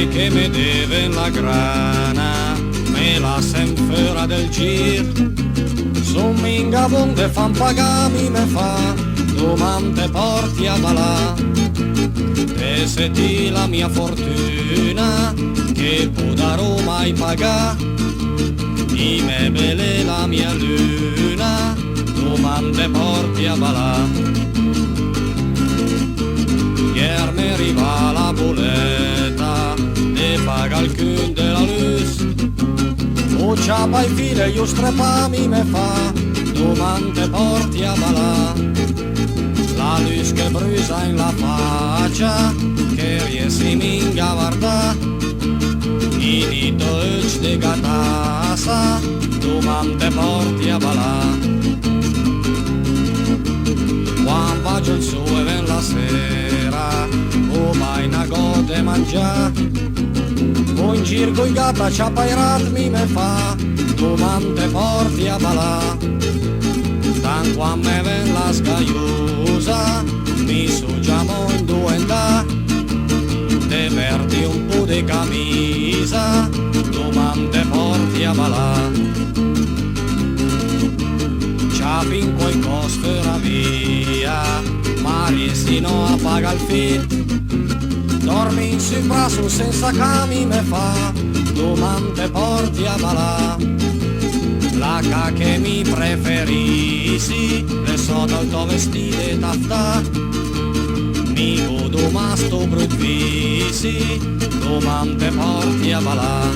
e che me deve la grana, me la sem fuera del gir. Son minga bonde fan pagami me fa, domande porti a balà. E se ti la mia fortuna, che può da Roma i pagà, i me bele la mia luna, domande porti a balà. Ier mi arriva la boletta, ne paga il cun della luz. O ciapa i file, io strepami me fa, domande porti a balà. La luz che brusa in la faccia, che riesci minga a guardà. I dito uc de gatassa, domande porti a balà. Quando vagio il sole ven la sera, o mai na gode mangià. O in gir coi gatta ciapairat mi me fa, domande porti a balà. Tan quando me ven la scaiosa, mi sugiamo in due in da. Te perdi un po' di camisa, domande porti a balà. Ciapi in quei cosfera via, ma riesci no a paga il fit. Dormi in sul braccio senza cami me fa, domande porti a balà. La ca che mi preferissi, le sotto il tuo vestito taffà. Mi godo masto brut visi, domande porti a balà.